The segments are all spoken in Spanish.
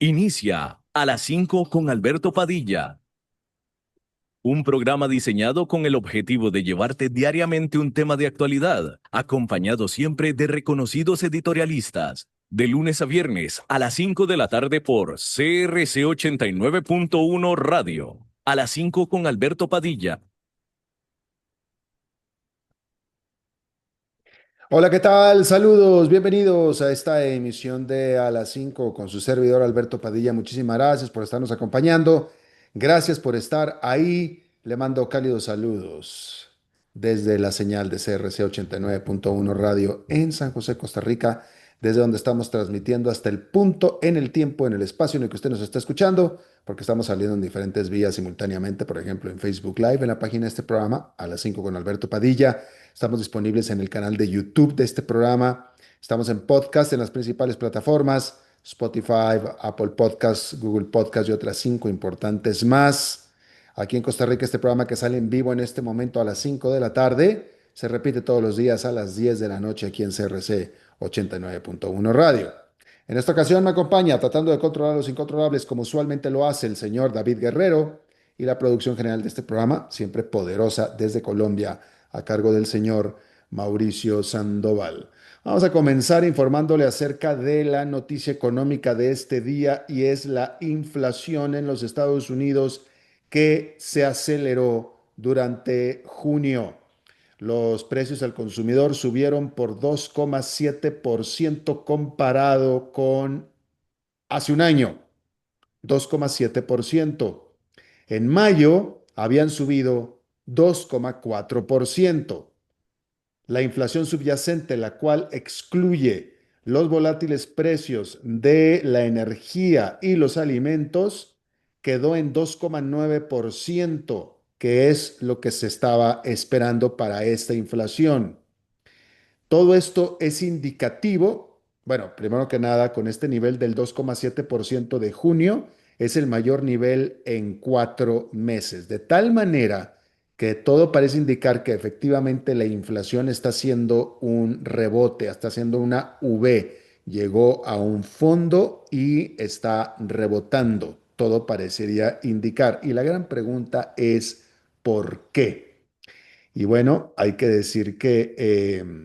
Inicia a las 5 con Alberto Padilla, un programa diseñado con el objetivo de llevarte diariamente un tema de actualidad, acompañado siempre de reconocidos editorialistas, de lunes a viernes a las 5 de la tarde por CRC 89.1 Radio. A las 5 con Alberto Padilla. Hola, ¿qué tal? Saludos, bienvenidos a esta emisión de A las 5 con su servidor Alberto Padilla. Muchísimas gracias por estarnos acompañando. Gracias por estar ahí. Le mando cálidos saludos desde la señal de CRC 89.1 Radio en San José, Costa Rica, desde donde estamos transmitiendo hasta el punto en el tiempo, en el espacio en el que usted nos está escuchando, porque estamos saliendo en diferentes vías simultáneamente, por ejemplo, en Facebook Live, en la página de este programa, A las 5 con Alberto Padilla. Estamos disponibles en el canal de YouTube de este programa. Estamos en podcast en las principales plataformas, Spotify, Apple Podcasts, Google Podcasts y otras 5 importantes más. Aquí en Costa Rica, este programa que sale en vivo en este momento a las 5 de la tarde, se repite todos los días a las 10 de la noche aquí en CRC 89.1 Radio. En esta ocasión me acompaña, tratando de controlar los incontrolables, como usualmente lo hace el señor David Guerrero, y la producción general de este programa, siempre poderosa desde Colombia, a cargo del señor Mauricio Sandoval. Vamos a comenzar informándole acerca de la noticia económica de este día, y es la inflación en los Estados Unidos, que se aceleró durante junio. Los precios al consumidor subieron por 2,7% comparado con hace un año. 2,7%. En mayo habían subido 2,4%. La inflación subyacente, la cual excluye los volátiles precios de la energía y los alimentos, quedó en 2,9%, que es lo que se estaba esperando para esta inflación. Todo esto es indicativo. Bueno, primero que nada, con este nivel del 2,7% de junio, es el mayor nivel en 4 meses, de tal manera que todo parece indicar que efectivamente la inflación está haciendo un rebote, está haciendo una V, llegó a un fondo y está rebotando. Todo parecería indicar. Y la gran pregunta es, ¿por qué? Y bueno, hay que decir que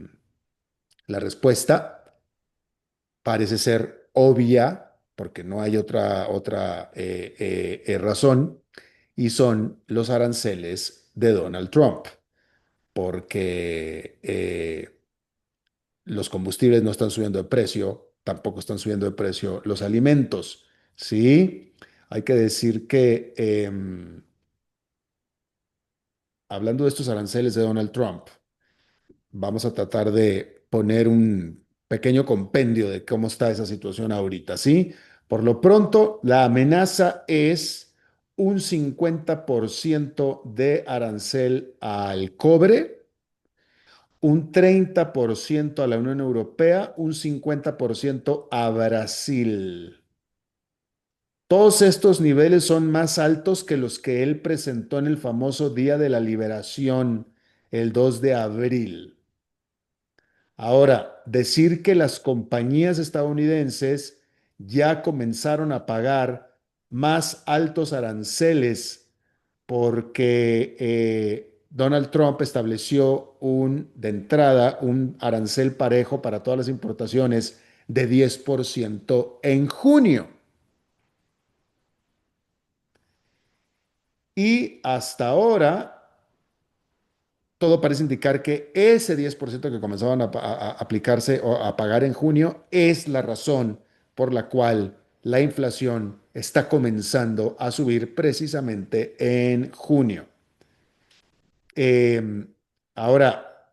la respuesta parece ser obvia, porque no hay otra razón, y son los aranceles de Donald Trump, porque los combustibles no están subiendo de precio, tampoco están subiendo de precio los alimentos, ¿sí? Hay que decir que hablando de estos aranceles de Donald Trump, vamos a tratar de poner un pequeño compendio de cómo está esa situación ahorita, ¿sí? Por lo pronto, la amenaza es un 50% de arancel al cobre, un 30% a la Unión Europea, un 50% a Brasil. Todos estos niveles son más altos que los que él presentó en el famoso Día de la Liberación, el 2 de abril. Ahora, decir que las compañías estadounidenses ya comenzaron a pagar más altos aranceles porque Donald Trump estableció de entrada un arancel parejo para todas las importaciones de 10% en junio. Y hasta ahora todo parece indicar que ese 10% que comenzaban a aplicarse o a pagar en junio es la razón por la cual la inflación está comenzando a subir precisamente en junio. Eh, Ahora,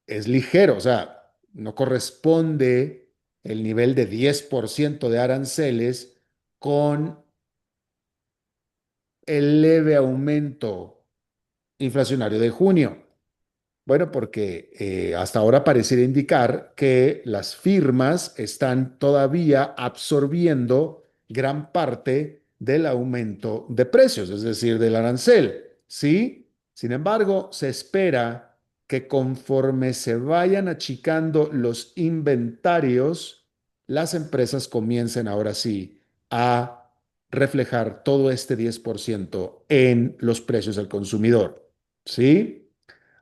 es ligero, o sea, no corresponde el nivel de 10% de aranceles con el leve aumento inflacionario de junio. Bueno, porque hasta ahora pareciera indicar que las firmas están todavía absorbiendo gran parte del aumento de precios, es decir, del arancel, ¿sí? Sin embargo, se espera que conforme se vayan achicando los inventarios, las empresas comiencen ahora sí a reflejar todo este 10% en los precios al consumidor. ¿Sí?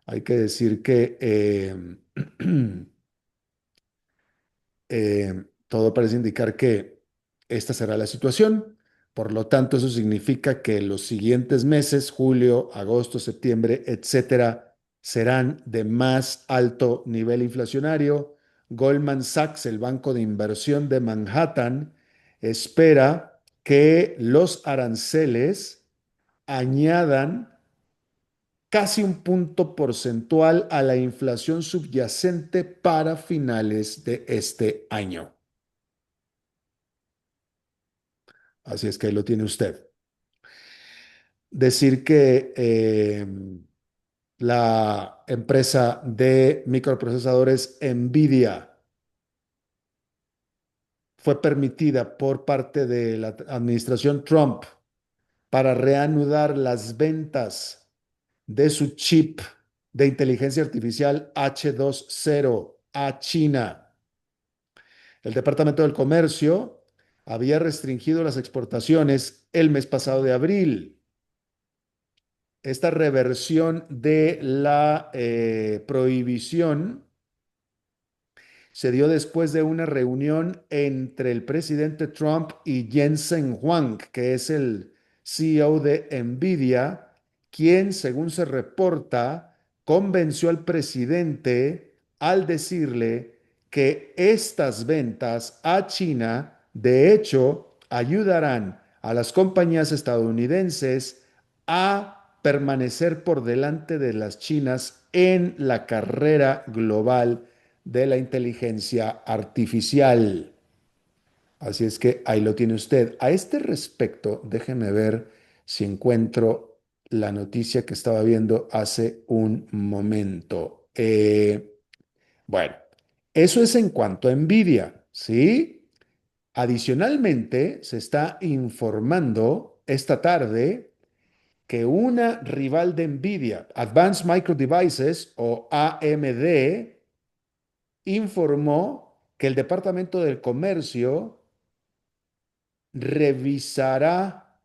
Hay que decir que todo parece indicar que esta será la situación. Por lo tanto, eso significa que los siguientes meses, julio, agosto, septiembre, etcétera, serán de más alto nivel inflacionario. Goldman Sachs, el banco de inversión de Manhattan, espera que los aranceles añadan casi un punto porcentual a la inflación subyacente para finales de este año. Así es que ahí lo tiene usted. Decir que la empresa de microprocesadores Nvidia fue permitida por parte de la administración Trump para reanudar las ventas de su chip de inteligencia artificial H2.0 a China. El Departamento del Comercio había restringido las exportaciones el mes pasado de abril. Esta reversión de la prohibición se dio después de una reunión entre el presidente Trump y Jensen Huang, que es el CEO de Nvidia, quien, según se reporta, convenció al presidente al decirle que estas ventas a China, de hecho, ayudarán a las compañías estadounidenses a permanecer por delante de las chinas en la carrera global de la inteligencia artificial. Así es que ahí lo tiene usted. A este respecto, déjeme ver si encuentro la noticia que estaba viendo hace un momento. Bueno, eso es en cuanto a Nvidia, ¿sí? Adicionalmente, se está informando esta tarde que una rival de Nvidia, Advanced Micro Devices o AMD, informó que el Departamento del Comercio revisará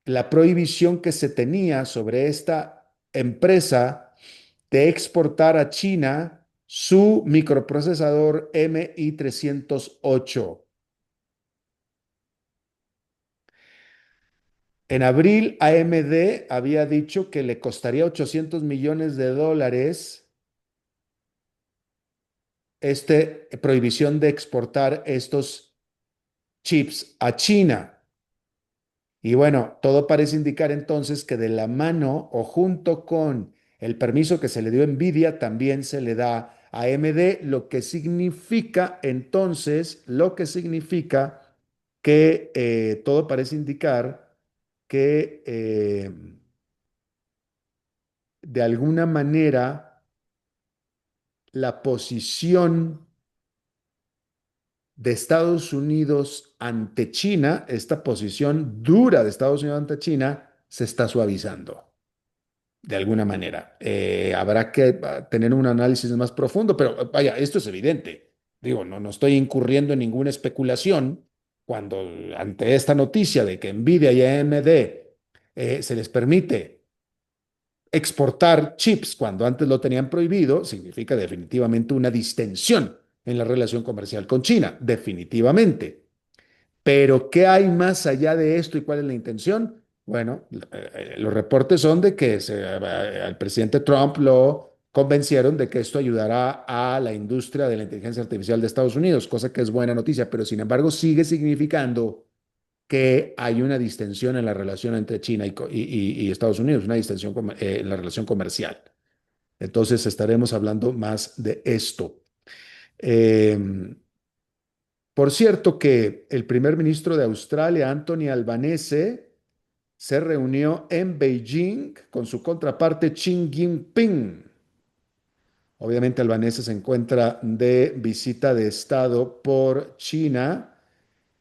la prohibición que se tenía sobre esta empresa de exportar a China su microprocesador MI308. En abril, AMD había dicho que le costaría 800 millones de dólares prohibición de exportar estos chips a China. Y bueno, todo parece indicar entonces que de la mano o junto con el permiso que se le dio a Nvidia, también se le da a AMD, lo que significa entonces, lo que significa que todo parece indicar que de alguna manera la posición de Estados Unidos ante China, esta posición dura de Estados Unidos ante China, se está suavizando de alguna manera. Habrá que tener un análisis más profundo, pero vaya, esto es evidente. Digo, no estoy incurriendo en ninguna especulación cuando ante esta noticia de que Nvidia y AMD se les permite exportar chips cuando antes lo tenían prohibido, significa definitivamente una distensión en la relación comercial con China, definitivamente. Pero ¿qué hay más allá de esto y cuál es la intención? Bueno, los reportes son de que al presidente Trump lo convencieron de que esto ayudará a la industria de la inteligencia artificial de Estados Unidos, cosa que es buena noticia, pero sin embargo sigue significando que hay una distensión en la relación entre China y Estados Unidos, una distensión en la relación comercial. Entonces estaremos hablando más de esto. Eh, por cierto que el primer ministro de Australia, Anthony Albanese, se reunió en Beijing con su contraparte Xi Jinping. Obviamente Albanese se encuentra de visita de Estado por China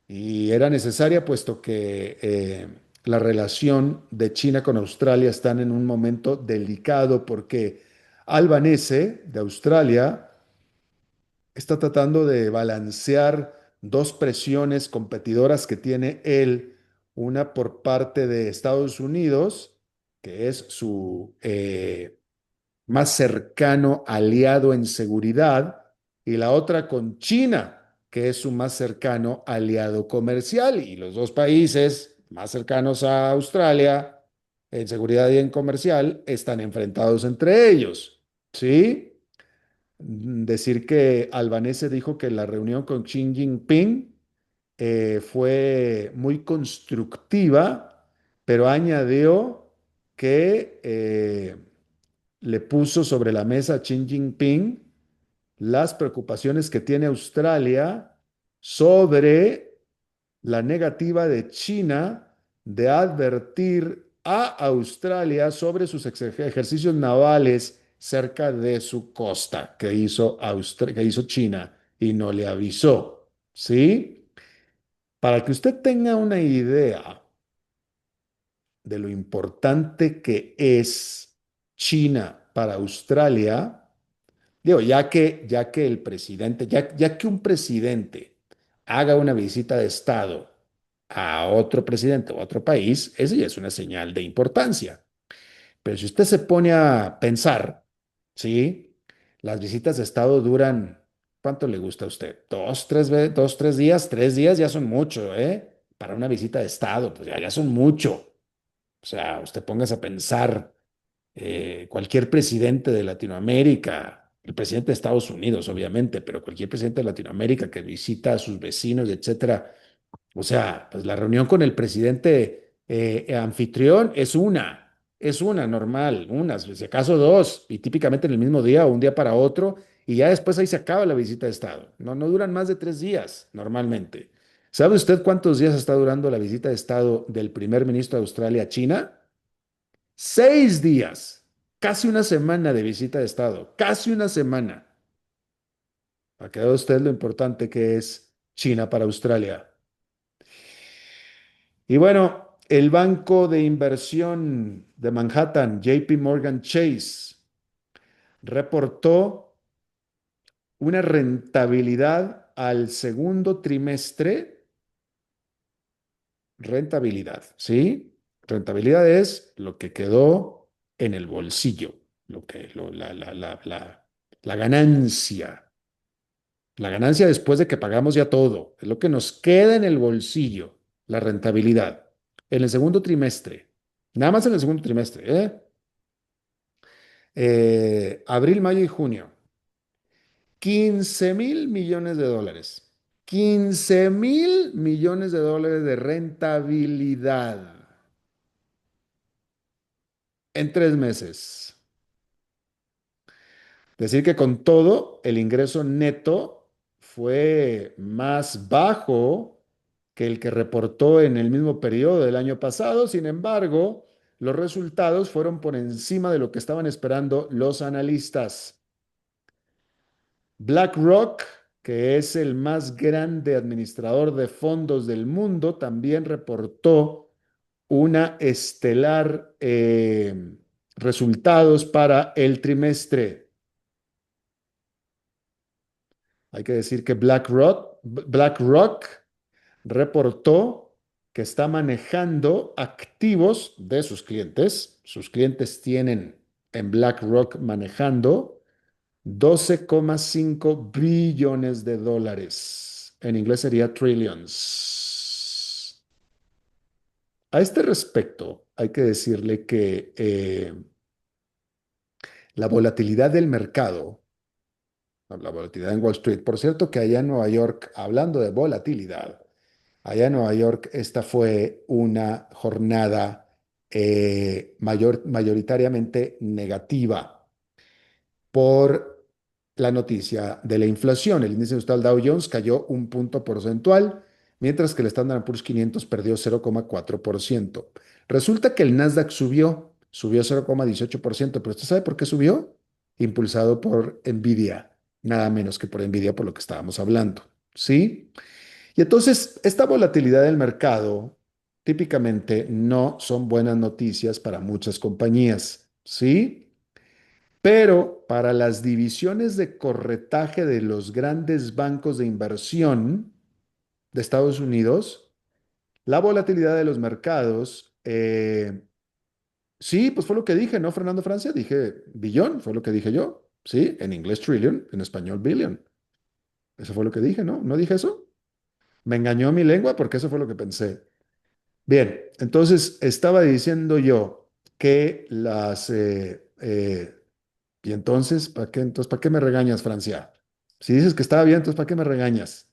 y era necesaria puesto que la relación de China con Australia están en un momento delicado porque Albanese de Australia está tratando de balancear dos presiones competidoras que tiene él, una por parte de Estados Unidos, que es su más cercano aliado en seguridad, y la otra con China, que es su más cercano aliado comercial, y los dos países más cercanos a Australia en seguridad y en comercial están enfrentados entre ellos, ¿sí? Decir que Albanese dijo que la reunión con Xi Jinping fue muy constructiva, pero añadió que le puso sobre la mesa a Xi Jinping las preocupaciones que tiene Australia sobre la negativa de China de advertir a Australia sobre sus ejercicios navales cerca de su costa que hizo China y no le avisó. ¿Sí? Para que usted tenga una idea de lo importante que es China para Australia, digo, ya que el presidente, ya que un presidente haga una visita de Estado a otro presidente o a otro país, eso ya es una señal de importancia. Pero si usted se pone a pensar, ¿sí? Las visitas de Estado duran, ¿cuánto le gusta a usted? Dos, 3 días, 3 días ya son mucho, ¿eh? Para una visita de Estado, pues ya son mucho. O sea, usted póngase a pensar, cualquier presidente de Latinoamérica, el presidente de Estados Unidos, obviamente, pero cualquier presidente de Latinoamérica que visita a sus vecinos, etcétera, o sea, pues la reunión con el presidente anfitrión es una normal, unas, si acaso dos, y típicamente en el mismo día o un día para otro, y ya después ahí se acaba la visita de Estado. No, no duran más de 3 días normalmente. ¿Sabe usted cuántos días está durando la visita de Estado del primer ministro de Australia a China? 6 días, casi una semana de visita de Estado, casi una semana. Para que vea usted lo importante que es China para Australia. Y bueno, el banco de inversión de Manhattan, JP Morgan Chase, reportó una rentabilidad al segundo trimestre. Rentabilidad, ¿sí? Rentabilidad es lo que quedó en el bolsillo, la ganancia. La ganancia después de que pagamos ya todo, es lo que nos queda en el bolsillo, la rentabilidad. En el segundo trimestre, nada más en el segundo trimestre, abril, mayo y junio, 15.000 millones de dólares. 15.000 millones de dólares de rentabilidad en 3 meses. Decir que con todo, el ingreso neto fue más bajo que el que reportó en el mismo periodo del año pasado. Sin embargo, los resultados fueron por encima de lo que estaban esperando los analistas. BlackRock, que es el más grande administrador de fondos del mundo, también reportó una estelar resultados para el trimestre. Hay que decir que BlackRock reportó que está manejando activos de sus clientes. Sus clientes tienen en BlackRock manejando 12,5 billones de dólares. En inglés sería trillions. A este respecto, hay que decirle que la volatilidad del mercado, la volatilidad en Wall Street, por cierto que allá en Nueva York, hablando de volatilidad, allá en Nueva York, esta fue una jornada mayoritariamente negativa por la noticia de la inflación. El índice industrial Dow Jones cayó un punto porcentual, mientras que el Standard Poor's 500 perdió 0,4%. Resulta que el Nasdaq subió 0,18%, pero ¿usted sabe por qué subió? Impulsado por Nvidia, nada menos que por Nvidia, por lo que estábamos hablando. ¿Sí? Y entonces, esta volatilidad del mercado típicamente no son buenas noticias para muchas compañías, ¿sí? Pero para las divisiones de corretaje de los grandes bancos de inversión, de Estados Unidos, la volatilidad de los mercados, sí, pues fue lo que dije, ¿no, Fernando Francia? Dije billón, fue lo que dije yo. Sí, en inglés trillion, en español billion. Eso fue lo que dije, ¿no? ¿No dije eso? Me engañó mi lengua porque eso fue lo que pensé. Bien, entonces estaba diciendo yo que y entonces, ¿para qué me regañas, Francia? Si dices que estaba bien, entonces ¿para qué me regañas?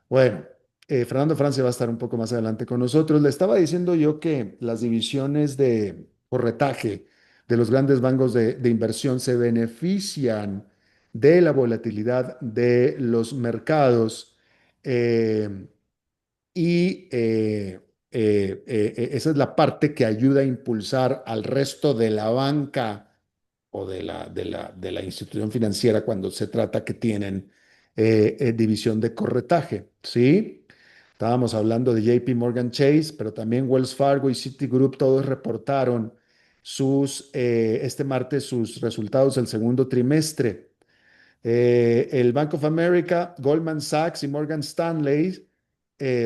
Bueno, Fernando Francia va a estar un poco más adelante con nosotros. Le estaba diciendo yo que las divisiones de corretaje de los grandes bancos de inversión se benefician de la volatilidad de los mercados. eh, Esa es la parte que ayuda a impulsar al resto de la banca o de la institución financiera cuando se trata que tienen división de corretaje, ¿sí? Estábamos hablando de JP Morgan Chase, pero también Wells Fargo y Citigroup, todos reportaron este martes sus resultados del segundo trimestre. El Bank of America, Goldman Sachs y Morgan Stanley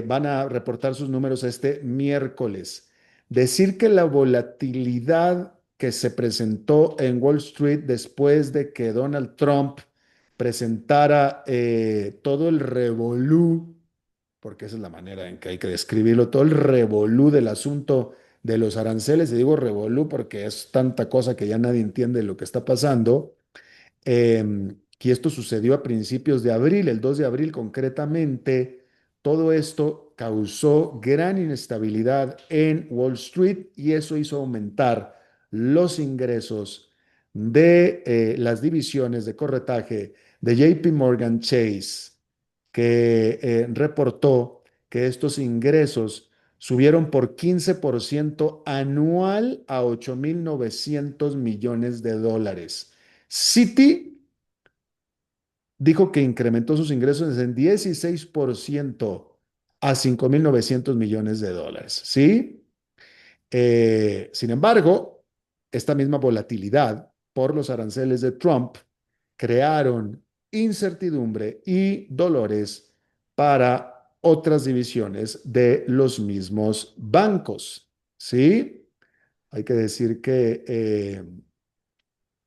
van a reportar sus números este miércoles. Decir que la volatilidad que se presentó en Wall Street después de que Donald Trump presentara todo el revolú, porque esa es la manera en que hay que describirlo, todo el revolú del asunto de los aranceles, y digo revolú porque es tanta cosa que ya nadie entiende lo que está pasando. Y esto sucedió a principios de abril, el 2 de abril concretamente. Todo esto causó gran inestabilidad en Wall Street y eso hizo aumentar los ingresos de las divisiones de corretaje de JP Morgan Chase, que reportó que estos ingresos subieron por 15% anual a 8.900 millones de dólares. Citi dijo que incrementó sus ingresos en 16% a 5.900 millones de dólares, ¿sí? Sin embargo, esta misma volatilidad por los aranceles de Trump crearon incertidumbre y dolores para otras divisiones de los mismos bancos, ¿sí? Hay que decir que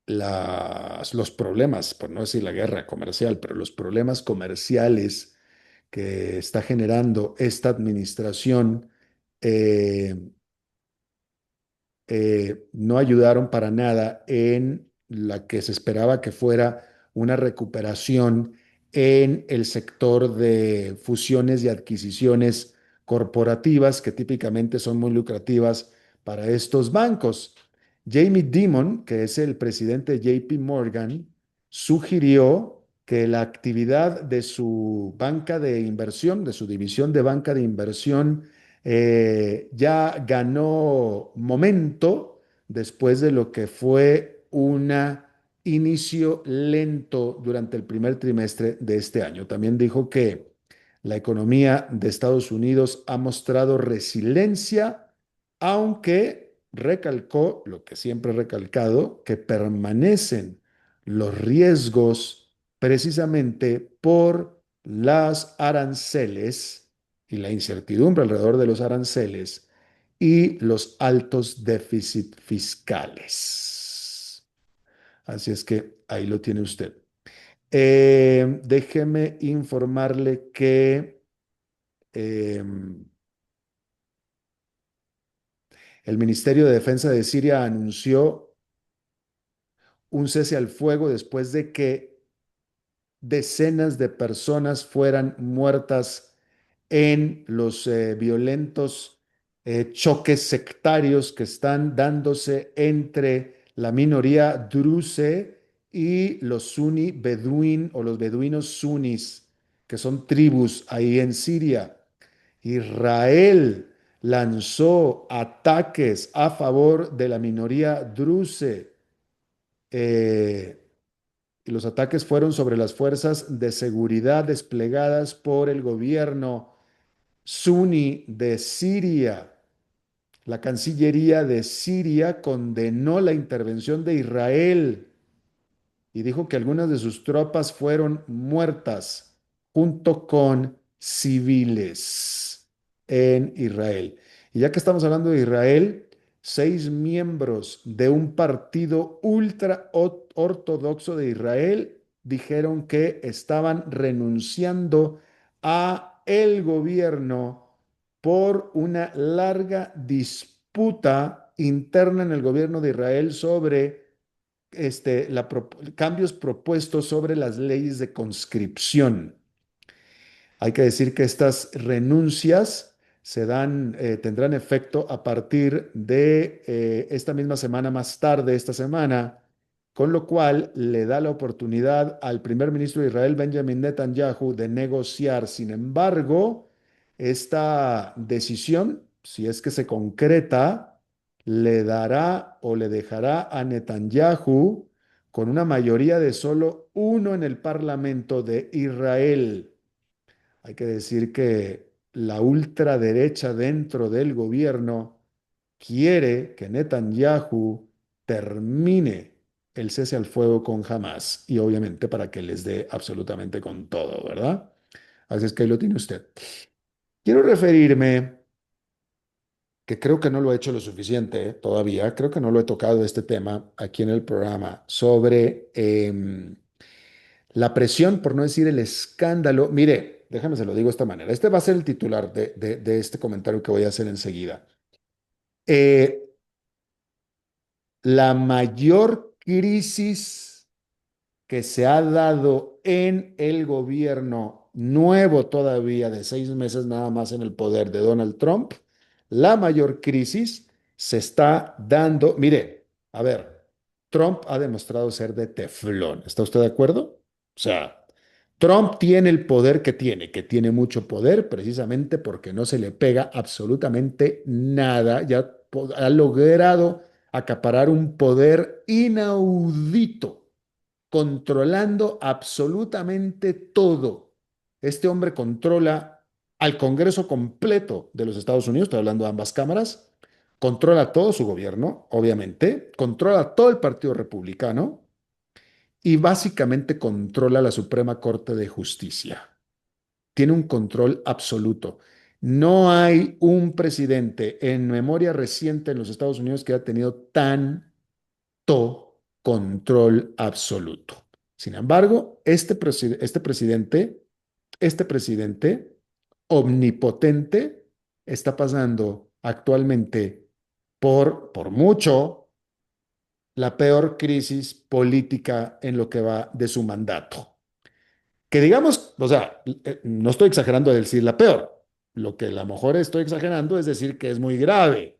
los problemas, por no decir la guerra comercial, pero los problemas comerciales que está generando esta administración eh, no ayudaron para nada en la que se esperaba que fuera una recuperación en el sector de fusiones y adquisiciones corporativas que típicamente son muy lucrativas para estos bancos. Jamie Dimon, que es el presidente de JP Morgan, sugirió que la actividad de su banca de inversión, de su división de banca de inversión, ya ganó momento después de lo que fue un inicio lento durante el primer trimestre de este año. También dijo que la economía de Estados Unidos ha mostrado resiliencia, aunque recalcó lo que siempre he recalcado, que permanecen los riesgos precisamente por las aranceles y la incertidumbre alrededor de los aranceles y los altos déficit fiscales. Así es que ahí lo tiene usted. Déjeme informarle que eh, el Ministerio de Defensa de Siria anunció un cese al fuego después de que decenas de personas fueran muertas en los violentos choques sectarios que están dándose entre la minoría druze y los suní beduín o los beduinos sunis, que son tribus ahí en Siria. Israel lanzó ataques a favor de la minoría druze. eh, y los ataques fueron sobre las fuerzas de seguridad desplegadas por el gobierno suní de Siria. La Cancillería de Siria condenó la intervención de Israel y dijo que algunas de sus tropas fueron muertas junto con civiles en Israel. Y ya que estamos hablando de Israel, 6 miembros de un partido ultra ortodoxo de Israel dijeron que estaban renunciando a el gobierno por una larga disputa interna en el gobierno de Israel sobre cambios propuestos sobre las leyes de conscripción. Hay que decir que estas renuncias tendrán efecto a partir de esta misma semana, más tarde esta semana, con lo cual le da la oportunidad al primer ministro de Israel, Benjamin Netanyahu, de negociar. Sin embargo, esta decisión, si es que se concreta, le dará o le dejará a Netanyahu con una mayoría de solo uno en el Parlamento de Israel. Hay que decir que la ultraderecha dentro del gobierno quiere que Netanyahu termine el cese al fuego con Hamas y obviamente para que les dé absolutamente con todo, ¿verdad? Así es que ahí lo tiene usted. Quiero referirme, que creo que no lo he hecho lo suficiente todavía, creo que no lo he tocado este tema aquí en el programa, sobre la presión, por no decir el escándalo. Mire, déjame se lo digo de esta manera. Este va a ser el titular de este comentario que voy a hacer enseguida. Eh, la mayor crisis que se ha dado en el gobierno nuevo todavía de 6 meses nada más en el poder de Donald Trump, la mayor crisis se está dando. Mire, a ver, Trump ha demostrado ser de teflón. ¿Está usted de acuerdo? O sea, Trump tiene el poder que tiene mucho poder precisamente porque no se le pega absolutamente nada. Ya ha logrado acaparar un poder inaudito controlando absolutamente todo. Este hombre controla al Congreso completo de los Estados Unidos, estoy hablando de ambas cámaras, controla todo su gobierno, obviamente, controla todo el Partido Republicano y básicamente controla la Suprema Corte de Justicia. Tiene un control absoluto. No hay un presidente en memoria reciente en los Estados Unidos que haya tenido tanto control absoluto. Sin embargo, este presidente omnipotente está pasando actualmente por mucho la peor crisis política en lo que va de su mandato. Que digamos, o sea, no estoy exagerando de decir la peor. Lo que a lo mejor estoy exagerando es decir que es muy grave.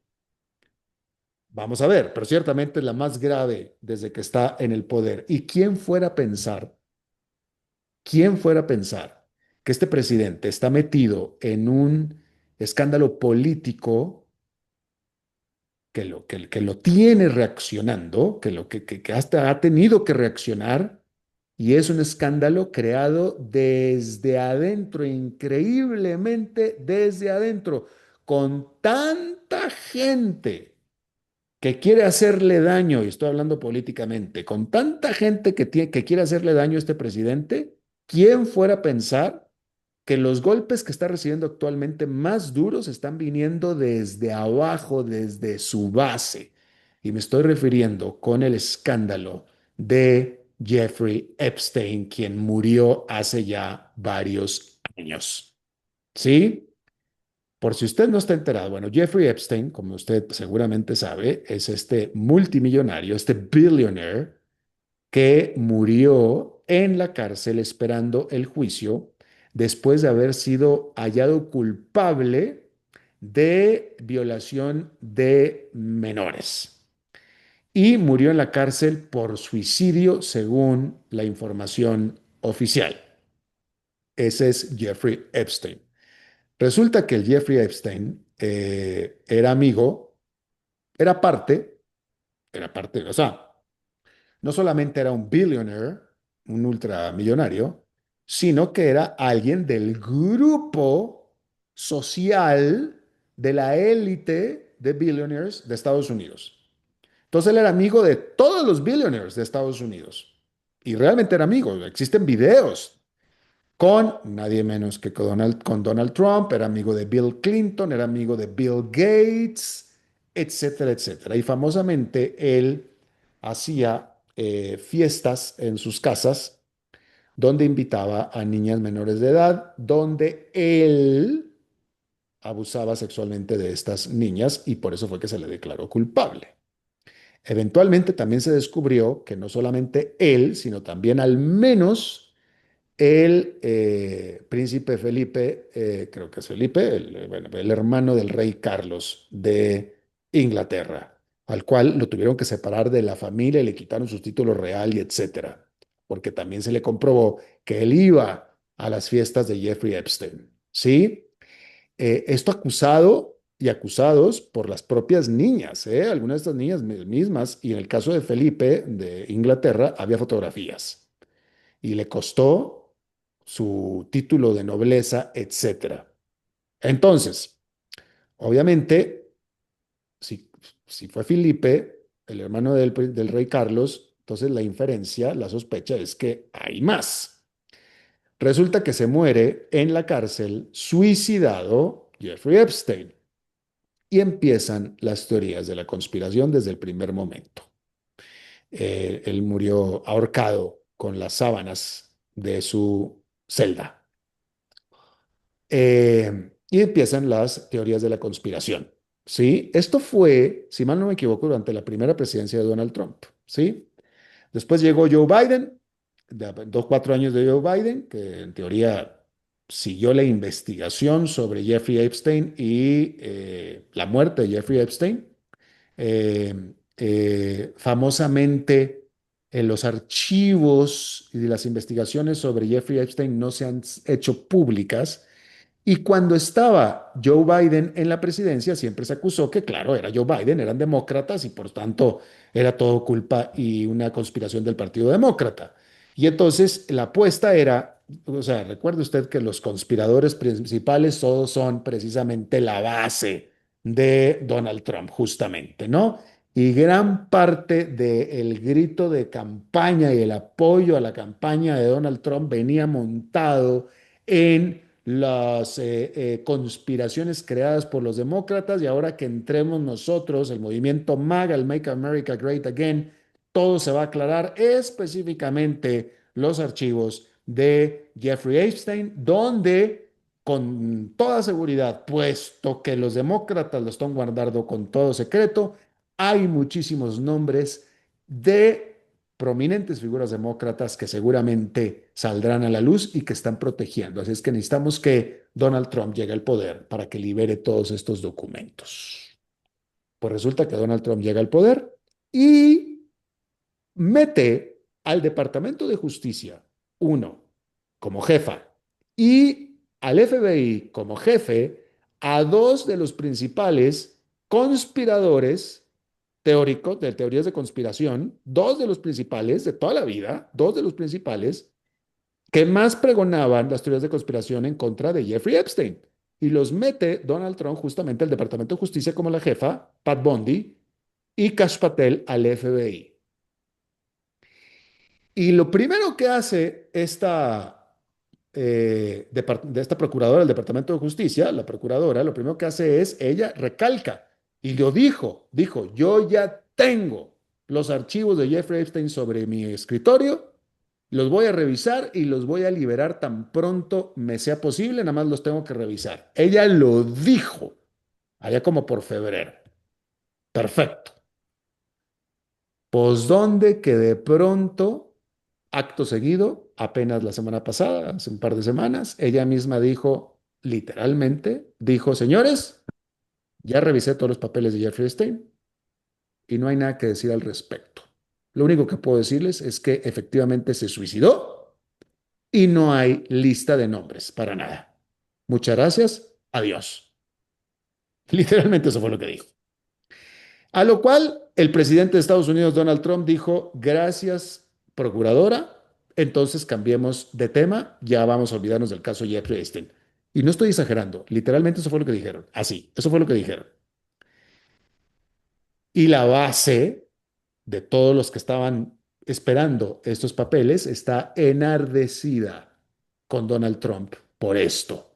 Vamos a ver, pero ciertamente es la más grave desde que está en el poder. ¿Y quién fuera a pensar que este presidente está metido en un escándalo político que lo tiene reaccionando, que hasta ha tenido que reaccionar, y es un escándalo creado desde adentro, increíblemente desde adentro, con tanta gente que quiere hacerle daño, y estoy hablando políticamente, con tanta gente que quiere hacerle daño a este presidente, ¿quién fuera a pensar que los golpes que está recibiendo actualmente más duros están viniendo desde abajo, desde su base? Y me estoy refiriendo con el escándalo de Jeffrey Epstein, quien murió hace ya varios años. ¿Sí? Por si usted no está enterado, bueno, Jeffrey Epstein, como usted seguramente sabe, es este multimillonario, este billionaire que murió en la cárcel esperando el juicio después de haber sido hallado culpable de violación de menores. Y murió en la cárcel por suicidio, según la información oficial. Ese es Jeffrey Epstein. Resulta que el Jeffrey Epstein era amigo, era parte, o sea, no solamente era un billionaire, un ultramillonario, sino que era alguien del grupo social de la élite de billionaires de Estados Unidos. Entonces él era amigo de todos los billionaires de Estados Unidos. Y realmente era amigo. Existen videos con nadie menos que con Donald Trump, era amigo de Bill Clinton, era amigo de Bill Gates, etcétera, etcétera. Y famosamente él hacía fiestas en sus casas donde invitaba a niñas menores de edad, donde él abusaba sexualmente de estas niñas y por eso fue que se le declaró culpable. Eventualmente también se descubrió que no solamente él, sino también al menos el príncipe Felipe, creo que es Felipe, bueno, el hermano del rey Carlos de Inglaterra, al cual lo tuvieron que separar de la familia y le quitaron sus títulos real y etcétera, porque también se le comprobó que él iba a las fiestas de Jeffrey Epstein, ¿sí? Esto acusado y acusados por las propias niñas, ¿eh? Algunas de estas niñas mismas, y en el caso de Felipe de Inglaterra, había fotografías y le costó su título de nobleza, etcétera. Entonces, obviamente, si, si fue Felipe, el hermano del rey Carlos, entonces la inferencia, la sospecha es que hay más. Resulta que se muere en la cárcel suicidado Jeffrey Epstein y empiezan las teorías de la conspiración desde el primer momento. Él murió ahorcado con las sábanas de su celda. Y empiezan las teorías de la conspiración. ¿Sí? Esto fue, si mal no me equivoco, durante la primera presidencia de Donald Trump. ¿Sí? Después llegó Joe Biden, 4 años de Joe Biden, que en teoría siguió la investigación sobre Jeffrey Epstein y la muerte de Jeffrey Epstein. Famosamente, en los archivos y las investigaciones sobre Jeffrey Epstein no se han hecho públicas y cuando estaba Joe Biden en la presidencia, siempre se acusó que, claro, era Joe Biden, eran demócratas y por tanto era todo culpa y una conspiración del Partido Demócrata. Y entonces la apuesta era, o sea, recuerde usted que los conspiradores principales todos son precisamente la base de Donald Trump, justamente, ¿no? Y gran parte del grito de campaña y el apoyo a la campaña de Donald Trump venía montado en las conspiraciones creadas por los demócratas y ahora que entremos nosotros, el movimiento MAGA, el Make America Great Again, todo se va a aclarar específicamente los archivos de Jeffrey Epstein, donde con toda seguridad, puesto que los demócratas lo están guardando con todo secreto, hay muchísimos nombres de prominentes figuras demócratas que seguramente saldrán a la luz y que están protegiendo. Así es que necesitamos que Donald Trump llegue al poder para que libere todos estos documentos. Pues resulta que Donald Trump llega al poder y mete al Departamento de Justicia, uno, como jefa, y al FBI como jefe, a dos de los principales conspiradores teóricos, de teorías de conspiración, dos de los principales de toda la vida, dos de los principales que más pregonaban las teorías de conspiración en contra de Jeffrey Epstein. Y los mete Donald Trump justamente al Departamento de Justicia como la jefa, Pat Bondi, y Kash Patel al FBI. Y lo primero que hace de esta procuradora del Departamento de Justicia, la procuradora, lo primero que hace es, ella recalca, y lo dijo, yo ya tengo los archivos de Jeffrey Epstein sobre mi escritorio, los voy a revisar y los voy a liberar tan pronto me sea posible, nada más los tengo que revisar. Ella lo dijo, allá como por febrero. Perfecto. Pues donde que de pronto, acto seguido, apenas la semana pasada, hace un par de semanas, ella misma dijo, literalmente, dijo, señores, ya revisé todos los papeles de Jeffrey Epstein y no hay nada que decir al respecto. Lo único que puedo decirles es que efectivamente se suicidó y no hay lista de nombres para nada. Muchas gracias, adiós. Literalmente eso fue lo que dijo. A lo cual el presidente de Estados Unidos, Donald Trump, dijo, gracias, procuradora, entonces cambiemos de tema, ya vamos a olvidarnos del caso Jeffrey Epstein. Y no estoy exagerando, literalmente eso fue lo que dijeron. Así, eso fue lo que dijeron. Y la base de todos los que estaban esperando estos papeles está enardecida. con Donald Trump por esto,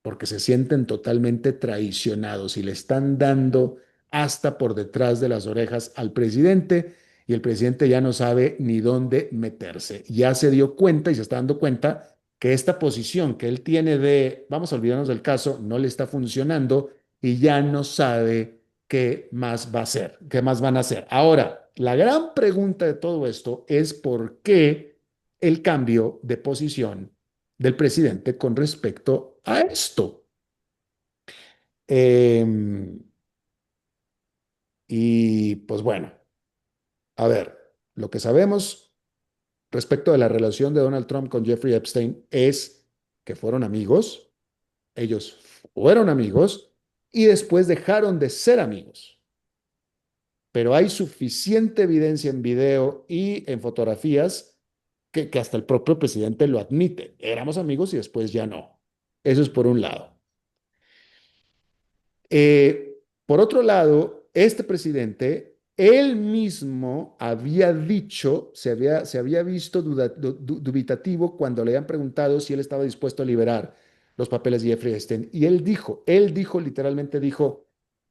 porque se sienten totalmente traicionados y le están dando hasta por detrás de las orejas al presidente y el presidente ya no sabe ni dónde meterse. Ya se dio cuenta y se está dando cuenta que esta posición que él tiene de vamos a olvidarnos del caso no le está funcionando y ya no sabe qué más va a hacer, qué más van a hacer. Ahora, la gran pregunta de todo esto es por qué el cambio de posición del presidente con respecto a esto. Eh, y pues bueno, a ver, lo que sabemos respecto de la relación de Donald Trump con Jeffrey Epstein es que fueron amigos, ellos fueron amigos y después dejaron de ser amigos. Pero hay suficiente evidencia en video y en fotografías que hasta el propio presidente lo admite. Éramos amigos y después ya no. Eso es por un lado. Por otro lado, este presidente, él mismo había dicho, se había visto dubitativo cuando le habían preguntado si él estaba dispuesto a liberar los papeles de Jeffrey Epstein. Y él dijo, literalmente dijo,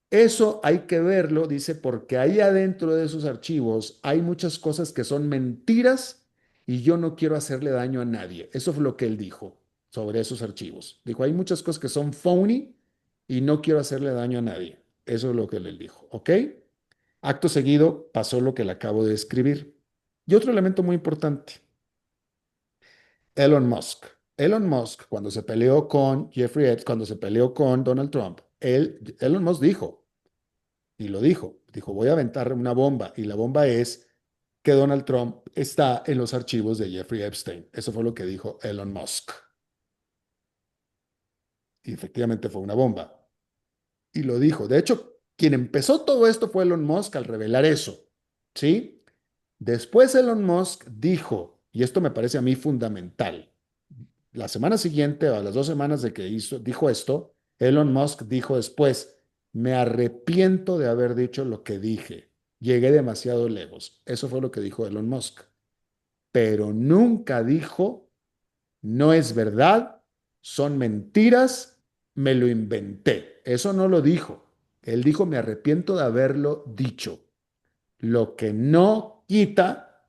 eso hay que verlo, dice, porque ahí adentro de esos archivos hay muchas cosas que son mentiras y yo no quiero hacerle daño a nadie. Eso fue lo que él dijo sobre esos archivos. Dijo, hay muchas cosas que son phony y no quiero hacerle daño a nadie. Eso es lo que él dijo, ¿ok? Acto seguido pasó lo que le acabo de escribir. Y otro elemento muy importante, Elon Musk. Elon Musk, cuando se peleó con Jeffrey Epstein, cuando se peleó con Donald Trump, Elon Musk dijo, y lo dijo, voy a aventar una bomba, y la bomba es que Donald Trump está en los archivos de Jeffrey Epstein. Eso fue lo que dijo Elon Musk. Y efectivamente fue una bomba. Y lo dijo. De hecho, quien empezó todo esto fue Elon Musk al revelar eso, ¿sí? Después Elon Musk dijo, y esto me parece a mí fundamental, la semana siguiente o a las 2 semanas de que dijo esto, Elon Musk dijo después, me arrepiento de haber dicho lo que dije, llegué demasiado lejos. Eso fue lo que dijo Elon Musk, pero nunca dijo, no es verdad, son mentiras, me lo inventé. Eso no lo dijo. Él dijo, me arrepiento de haberlo dicho, lo que no quita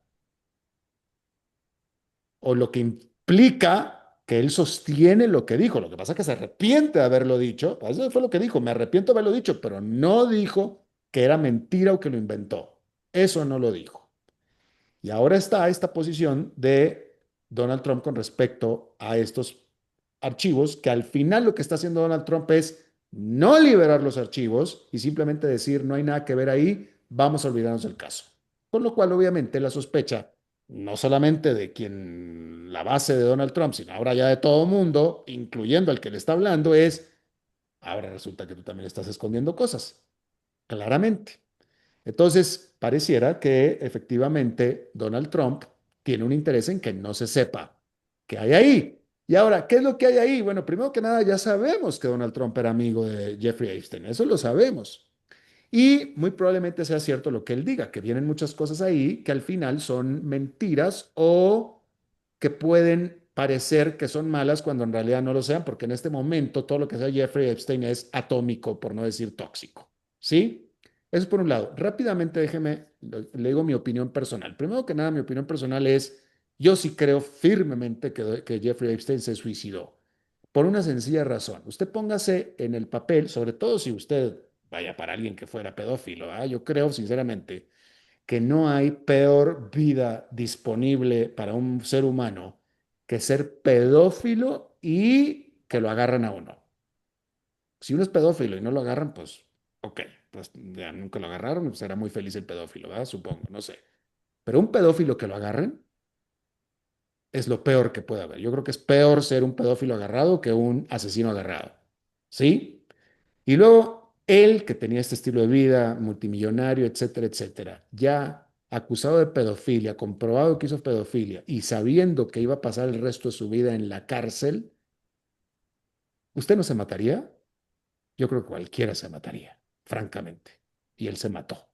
o lo que implica que él sostiene lo que dijo. Lo que pasa es que se arrepiente de haberlo dicho. Eso fue lo que dijo, me arrepiento de haberlo dicho, pero no dijo que era mentira o que lo inventó. Eso no lo dijo. Y ahora está esta posición de Donald Trump con respecto a estos archivos, que al final lo que está haciendo Donald Trump es no liberar los archivos y simplemente decir no hay nada que ver ahí, vamos a olvidarnos del caso. Con lo cual, obviamente, la sospecha, no solamente de quien la base de Donald Trump, sino ahora ya de todo mundo, incluyendo al que le está hablando, es, ahora resulta que tú también estás escondiendo cosas, claramente. Entonces, pareciera que efectivamente Donald Trump tiene un interés en que no se sepa qué hay ahí. Y ahora, ¿qué es lo que hay ahí? Bueno, primero que nada, ya sabemos que Donald Trump era amigo de Jeffrey Epstein, eso lo sabemos. Y muy probablemente sea cierto lo que él diga, que vienen muchas cosas ahí que al final son mentiras o que pueden parecer que son malas cuando en realidad no lo sean, porque en este momento todo lo que sea Jeffrey Epstein es atómico, por no decir tóxico. ¿Sí? Eso por un lado. Rápidamente déjeme, le digo mi opinión personal. Primero que nada, mi opinión personal es, yo sí creo firmemente que Jeffrey Epstein se suicidó. Por una sencilla razón. Usted póngase en el papel, sobre todo si usted vaya para alguien que fuera pedófilo. ¿Ah? Yo creo sinceramente que no hay peor vida disponible para un ser humano que ser pedófilo y que lo agarran a uno. Si uno es pedófilo y no lo agarran, pues, ok, pues ya nunca lo agarraron, pues será muy feliz el pedófilo, ¿verdad? Supongo, no sé. Pero un pedófilo que lo agarren es lo peor que puede haber. Yo creo que es peor ser un pedófilo agarrado que un asesino agarrado. ¿Sí? Y luego él, que tenía este estilo de vida, multimillonario, etcétera, etcétera, ya acusado de pedofilia, comprobado que hizo pedofilia y sabiendo que iba a pasar el resto de su vida en la cárcel, ¿usted no se mataría? Yo creo que cualquiera se mataría, francamente. Y él se mató.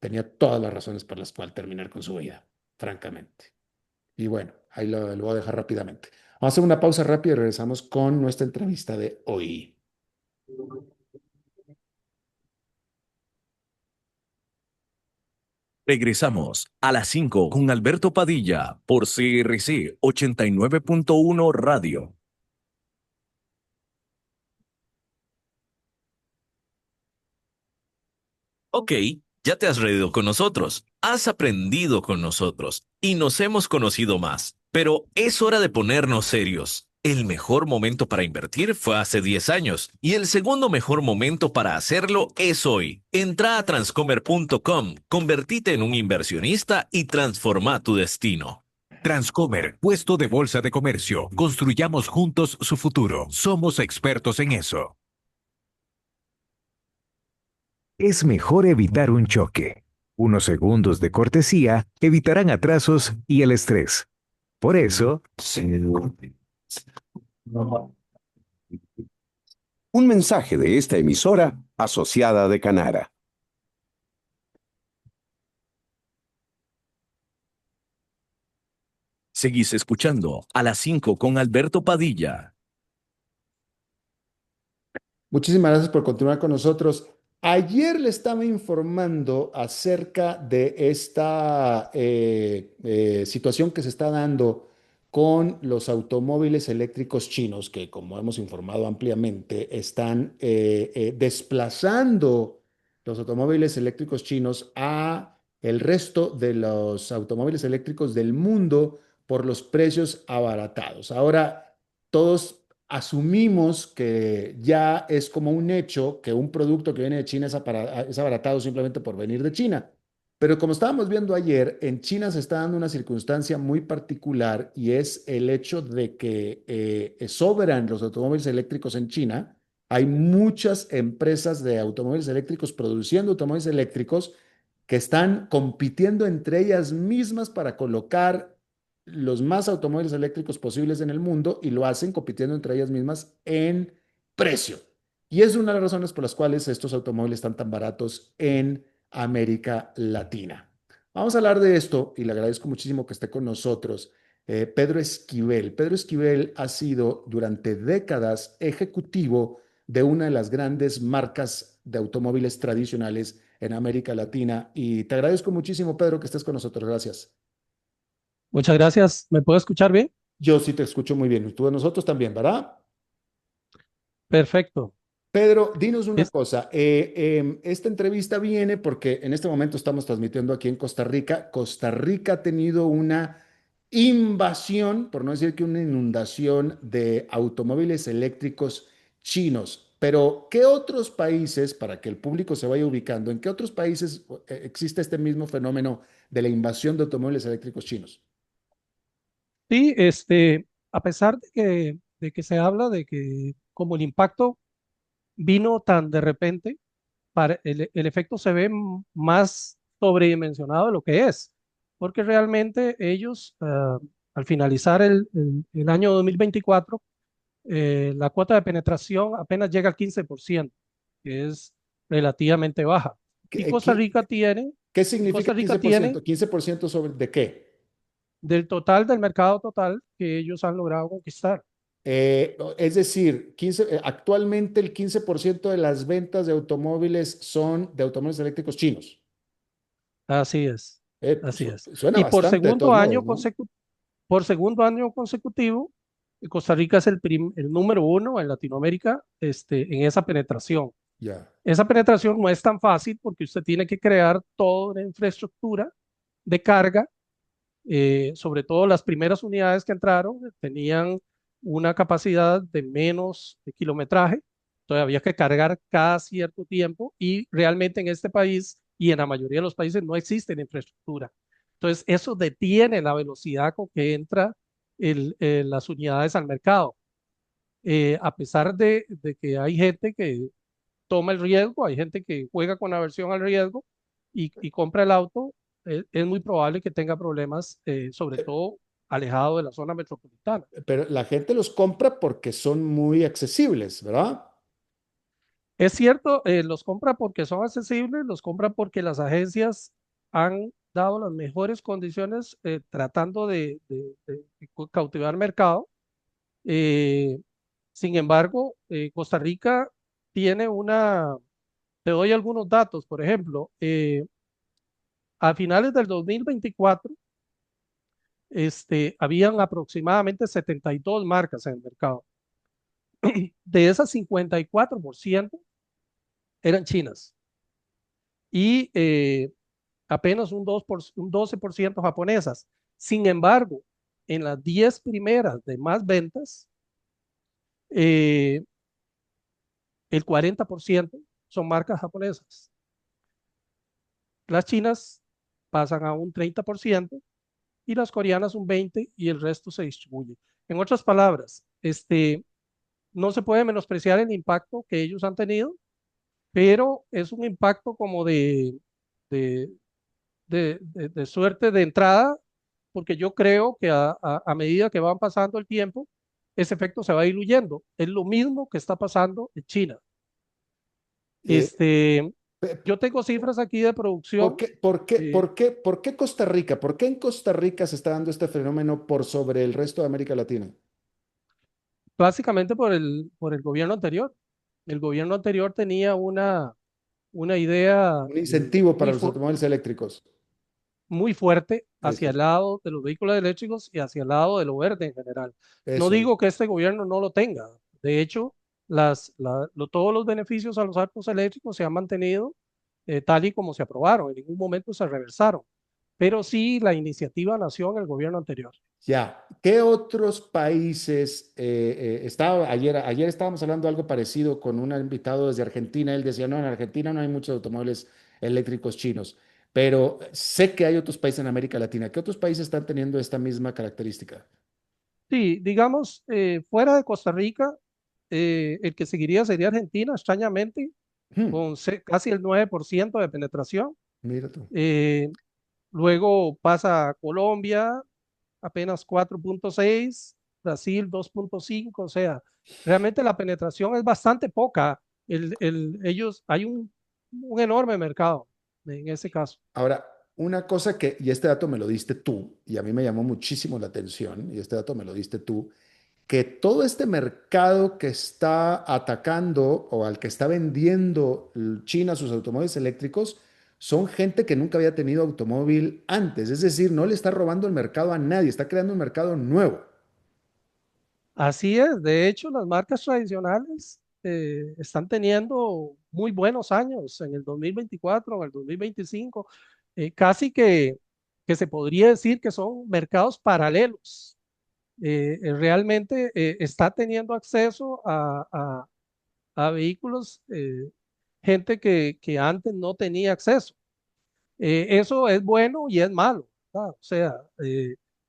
Tenía todas las razones por las cuales terminar con su vida, francamente. Y bueno, ahí lo voy a dejar rápidamente. Vamos a hacer una pausa rápida y regresamos con nuestra entrevista de hoy. Regresamos a las 5 con Alberto Padilla por CRC 89.1 Radio. Ok, ya te has reído con nosotros, has aprendido con nosotros y nos hemos conocido más. Pero es hora de ponernos serios. El mejor momento para invertir fue hace 10 años y el segundo mejor momento para hacerlo es hoy. Entra a transcomer.com, convertite en un inversionista y transforma tu destino. Transcomer, puesto de bolsa de comercio. Construyamos juntos su futuro. Somos expertos en eso. Es mejor evitar un choque. Unos segundos de cortesía evitarán atrasos y el estrés. Por eso, Un mensaje de esta emisora asociada de Canara. Seguís escuchando a las 5 con Alberto Padilla. Muchísimas gracias por continuar con nosotros. Ayer le estaba informando acerca de esta situación que se está dando con los automóviles eléctricos chinos, que como hemos informado ampliamente, están desplazando los automóviles eléctricos chinos a el resto de los automóviles eléctricos del mundo por los precios abaratados. Ahora, todos asumimos que ya es como un hecho que un producto que viene de China es abaratado simplemente por venir de China. Pero como estábamos viendo ayer, en China se está dando una circunstancia muy particular y es el hecho de que sobran los automóviles eléctricos en China. Hay muchas empresas de automóviles eléctricos produciendo automóviles eléctricos que están compitiendo entre ellas mismas para colocar los más automóviles eléctricos posibles en el mundo y lo hacen compitiendo entre ellas mismas en precio. Y es una de las razones por las cuales estos automóviles están tan baratos en América Latina. Vamos a hablar de esto y le agradezco muchísimo que esté con nosotros Pedro Esquivel. Pedro Esquivel ha sido durante décadas ejecutivo de una de las grandes marcas de automóviles tradicionales en América Latina y te agradezco muchísimo, Pedro, que estés con nosotros. Gracias. Muchas gracias. ¿Me puedo escuchar bien? Yo sí te escucho muy bien. Tú de nosotros también, ¿verdad? Perfecto. Pedro, dinos una Es- cosa. Esta entrevista viene porque en este momento estamos transmitiendo aquí en Costa Rica. Costa Rica ha tenido una invasión, por no decir que una inundación de automóviles eléctricos chinos. Pero, ¿qué otros países, para que el público se vaya ubicando, en qué otros países existe este mismo fenómeno de la invasión de automóviles eléctricos chinos? sí, a pesar de que se habla de que como el impacto vino tan de repente, el efecto se ve más sobredimensionado de lo que es, porque realmente ellos, al finalizar el año 2024, la cuota de penetración apenas llega al 15%, que es relativamente baja. Y ¿Qué, Costa qué- Rica tiene, qué y Costa significa Rica tiene 15%? ¿15% sobre de qué? del total del mercado total que ellos han logrado conquistar. Es decir, actualmente el 15% de las ventas de automóviles son de automóviles eléctricos chinos. Así es, Pues, así es. suena Y bastante de todos modos, ¿no? por segundo año consecutivo, Costa Rica es el número uno en Latinoamérica, en esa penetración. Ya. Esa penetración no es tan fácil porque usted tiene que crear toda una infraestructura de carga. Sobre todo las primeras unidades que entraron tenían una capacidad de menos de kilometraje, todavía había que cargar cada cierto tiempo y realmente en este país y en la mayoría de los países no existe la infraestructura. Entonces eso detiene la velocidad con que entra las unidades al mercado. A pesar de que hay gente que toma el riesgo, hay gente que juega con aversión al riesgo y compra el auto, es muy probable que tenga problemas, sobre todo alejado de la zona metropolitana. Pero la gente los compra porque son muy accesibles, ¿verdad? Es cierto, los compra porque son accesibles, los compra porque las agencias han dado las mejores condiciones, tratando de cautivar mercado. Eh, Sin embargo, Costa Rica tiene te doy algunos datos, por ejemplo, a finales del 2024, habían aproximadamente 72 marcas en el mercado. De esas, 54% eran chinas y apenas un 12% japonesas. Sin embargo, en las 10 primeras de más ventas, eh, el 40% son marcas japonesas. Las chinas pasan a un 30% y las coreanas un 20% y el resto se distribuye. En otras palabras, no se puede menospreciar el impacto que ellos han tenido, pero es un impacto como de, de suerte de entrada, porque yo creo que a medida que van pasando el tiempo, ese efecto se va diluyendo. Es lo mismo que está pasando en China. Eh, Este, pe- yo tengo cifras aquí de ¿Por producción, qué, por qué, eh, por qué, por qué Costa Rica? ¿Por qué en Costa Rica se está dando este fenómeno por sobre el resto de América Latina? básicamente por el gobierno anterior. El gobierno anterior tenía una idea Un incentivo muy, para los automóviles eléctricos. muy fuerte hacia Eso, el lado de los vehículos eléctricos y hacia el lado de lo verde en general. No eso es. digo que este gobierno no lo tenga. De hecho, todos los beneficios a los autos eléctricos se han mantenido tal y como se aprobaron. En ningún momento se reversaron. Pero sí, la iniciativa nació en el gobierno anterior. Ya, ¿qué otros países? Ayer estábamos hablando de algo parecido con un invitado desde Argentina. Él decía, no, en Argentina no hay muchos automóviles eléctricos chinos, pero sé que hay otros países en América Latina. ¿Qué otros países están teniendo esta misma característica? Sí, digamos, fuera de Costa Rica, el que seguiría sería Argentina, extrañamente, Hmm, con casi el 9% de penetración. mira tú. Eh, Luego pasa Colombia, apenas 4,6, Brasil 2,5, o sea, realmente la penetración es bastante poca. Hay un enorme mercado en ese caso. Ahora, una cosa que, y este dato me lo diste tú, y a mí me llamó muchísimo la atención, y este dato me lo diste tú, que todo este mercado que está atacando o al que está vendiendo China sus automóviles eléctricos son gente que nunca había tenido automóvil antes. Es decir, no le está robando el mercado a nadie, está creando un mercado nuevo. Así es, de hecho, las marcas tradicionales están teniendo muy buenos años en el 2024, en el 2025, casi que se podría decir que son mercados paralelos. Realmente está teniendo acceso a vehículos, gente que antes no tenía acceso. Eso es bueno y es malo, ¿verdad? O sea,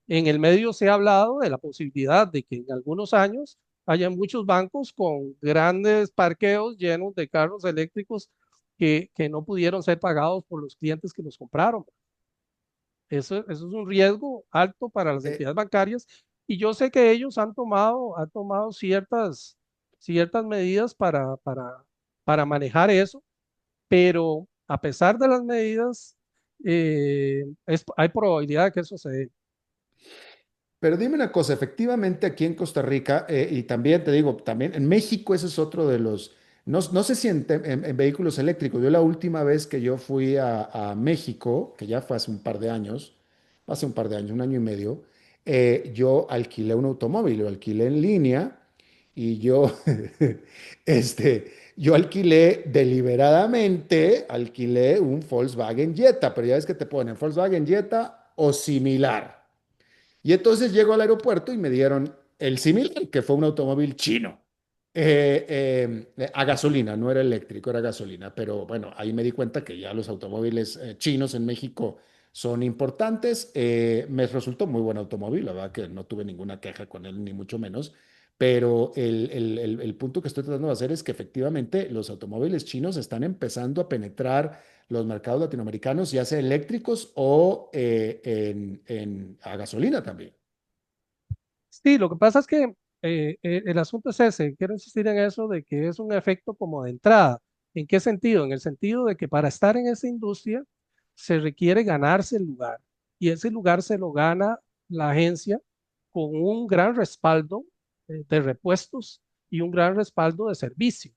en el medio se ha hablado de la posibilidad de que en algunos años haya muchos bancos con grandes parqueos llenos de carros eléctricos que no pudieron ser pagados por los clientes que los compraron. Eso es un riesgo alto para las Eh, entidades bancarias y yo sé que ellos han tomado ciertas medidas para manejar eso, pero a pesar de las medidas, hay probabilidad de que eso se dé. Pero dime una cosa, efectivamente aquí en Costa Rica, y también te digo, también en México ese es otro de los, no sé si en vehículos eléctricos, yo la última vez que yo fui a México, que ya fue hace un par de años, un año y medio, yo alquilé un automóvil, lo alquilé en línea y yo alquilé deliberadamente, alquilé un Volkswagen Jetta, pero ya ves que te ponen Volkswagen Jetta o similar. Y entonces llego al aeropuerto y me dieron el similar, que fue un automóvil chino, a gasolina, no era eléctrico, era gasolina. Pero bueno, ahí me di cuenta que ya los automóviles chinos en México son importantes. Me resultó muy buen automóvil, la verdad que no tuve ninguna queja con él, ni mucho menos. Pero el punto que estoy tratando de hacer es que efectivamente los automóviles chinos están empezando a penetrar los mercados latinoamericanos, ya sea eléctricos o a gasolina también. Sí, lo que pasa es que el asunto es ese, quiero insistir en eso, de que es un efecto como de entrada. ¿En qué sentido? En el sentido de que para estar en esa industria se requiere ganarse el lugar y ese lugar se lo gana la agencia con un gran respaldo. de repuestos y un gran respaldo de servicio.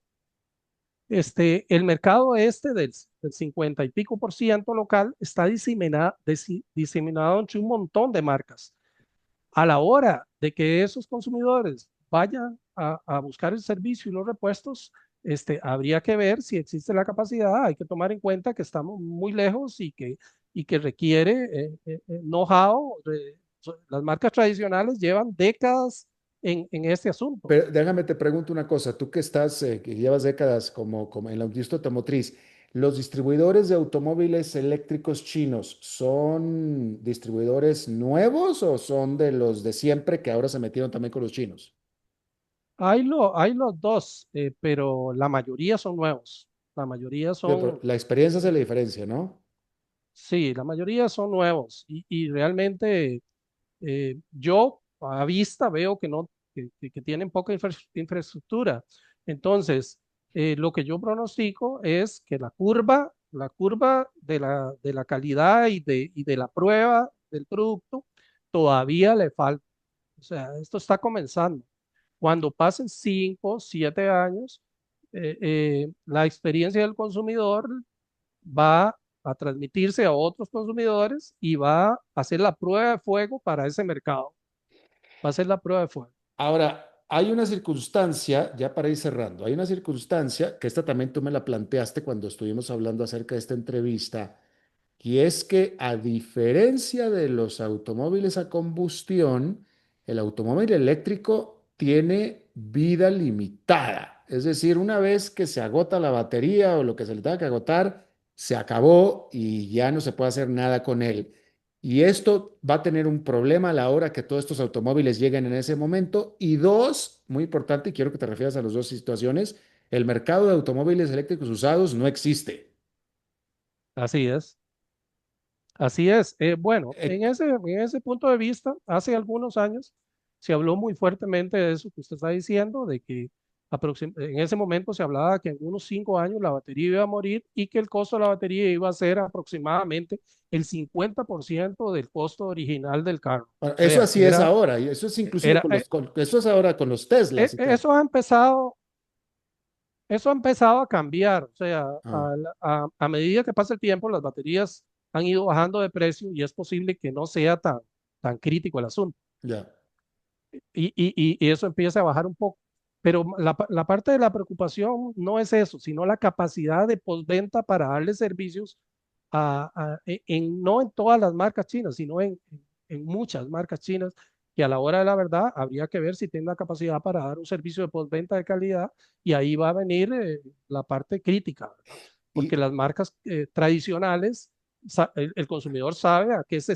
El mercado del 50 y pico por ciento local está diseminado entre un montón de marcas. A la hora de que esos consumidores vayan a buscar el servicio y los repuestos, habría que ver si existe la capacidad. Hay que tomar en cuenta que estamos muy lejos y que requiere know-how. Las marcas tradicionales llevan décadas en este asunto. Pero déjame te pregunto una cosa, tú que estás, que llevas décadas como en la industria automotriz, ¿los distribuidores de automóviles eléctricos chinos son distribuidores nuevos o son de los de siempre que ahora se metieron también con los chinos? Hay los dos, pero la mayoría son nuevos. La mayoría Sí, pero son, la experiencia hace la diferencia, ¿no? sí, la mayoría son nuevos y realmente yo a vista veo que no, que tienen poca infraestructura. Entonces, lo que yo pronostico es que la curva de la calidad y de la prueba del producto todavía le falta. O sea, esto está comenzando. Cuando pasen 5, 7 años, la experiencia del consumidor va a transmitirse a otros consumidores y va a hacer la prueba de fuego para ese mercado. Va a ser la prueba de fuego. Ahora, hay una circunstancia, ya para ir cerrando, hay una circunstancia que esta también tú me la planteaste cuando estuvimos hablando acerca de esta entrevista, y es que a diferencia de los automóviles a combustión, el automóvil eléctrico tiene vida limitada. Es decir, una vez que se agota la batería o lo que se le tenga que agotar, se acabó y ya no se puede hacer nada con él. Y esto va a tener un problema a la hora que todos estos automóviles lleguen en ese momento. Y dos, muy importante, y quiero que te refieras a las dos situaciones, el mercado de automóviles eléctricos usados no existe. Así es. Así es. Bueno, Eh, en ese punto de vista, hace algunos años se habló muy fuertemente de eso que usted está diciendo, de que en ese momento se hablaba que en unos 5 años la batería iba a morir y que el costo de la batería iba a ser aproximadamente el 50% del costo original del carro. Bueno, O eso sea, así es ahora, y eso es inclusive era, eso es ahora con los Teslas y tal. eso ha empezado a cambiar. O sea, Ah, a medida que pasa el tiempo, las baterías han ido bajando de precio y es posible que no sea tan crítico el asunto. ya. Y eso empieza a bajar un poco. Pero la parte de la preocupación no es eso, sino la capacidad de postventa para darle servicios no en todas las marcas chinas, sino en muchas marcas chinas, que a la hora de la verdad habría que ver si tienen la capacidad para dar un servicio de postventa de calidad y ahí va a venir la parte crítica, ¿verdad? Porque Y, las marcas tradicionales, el consumidor sabe a qué le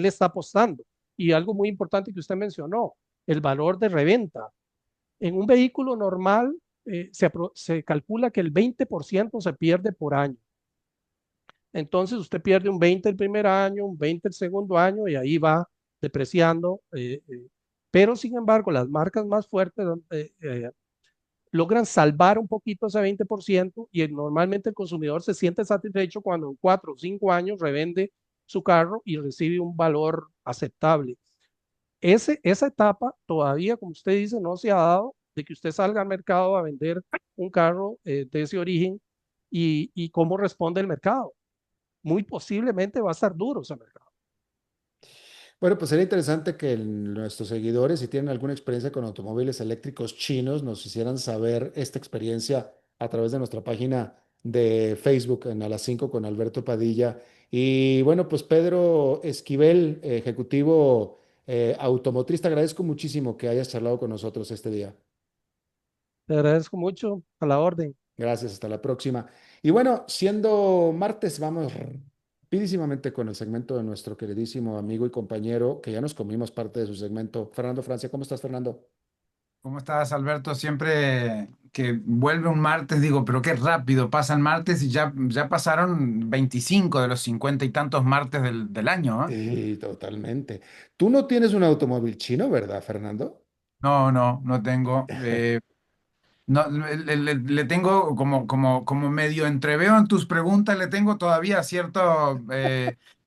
está apostando. Y algo muy importante que usted mencionó, el valor de reventa. En un vehículo normal se calcula que el 20% se pierde por año. Entonces usted pierde un 20 el primer año, un 20 el segundo año y ahí va depreciando. Pero sin embargo, las marcas más fuertes logran salvar un poquito ese 20% y normalmente el consumidor se siente satisfecho cuando en 4 o 5 años revende su carro y recibe un valor aceptable. Esa etapa todavía, como usted dice, no se ha dado de que usted salga al mercado a vender un carro de ese origen y cómo responde el mercado. Muy posiblemente va a estar duro ese mercado. bueno, pues sería interesante que nuestros seguidores, si tienen alguna experiencia con automóviles eléctricos chinos, nos hicieran saber esta experiencia a través de nuestra página de Facebook en A las 5 con Alberto Padilla. Y bueno, pues Pedro Esquivel, ejecutivo automotriz, te agradezco muchísimo que hayas charlado con nosotros este día. Te agradezco mucho a la orden. Gracias, hasta la próxima. Y bueno, siendo martes, vamos rapidísimamente con el segmento de nuestro queridísimo amigo y compañero, que ya nos comimos parte de su segmento, Fernando Francia. ¿Cómo estás, Fernando? ¿Cómo estás, Alberto? Siempre que vuelve un martes digo, pero qué rápido pasa el martes y ya pasaron 25 de los 50 y tantos martes del año, ¿eh? Sí, totalmente. Tú no tienes un automóvil chino, ¿verdad, Fernando? No, no, no tengo. No, le tengo como medio entreveo en tus preguntas, le tengo todavía cierto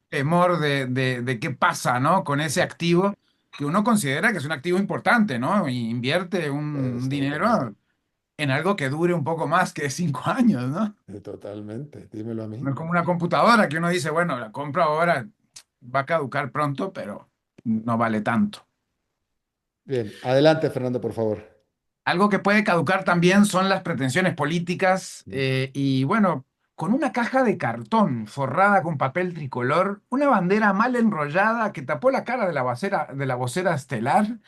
temor de qué pasa, ¿no? Con ese activo. que uno considera que es un activo importante, ¿no? Y invierte un Estoy de acuerdo. dinero en algo que dure un poco más que 5 años, ¿no? Totalmente, dímelo a No mí. es como una computadora que uno dice, bueno, la compro ahora, va a caducar pronto, pero no vale tanto. Bien, adelante, Fernando, por favor. Algo que puede caducar también son las pretensiones políticas Mm. y bueno, con una caja de cartón forrada con papel tricolor, una bandera mal enrollada que tapó la cara de la vocera estelar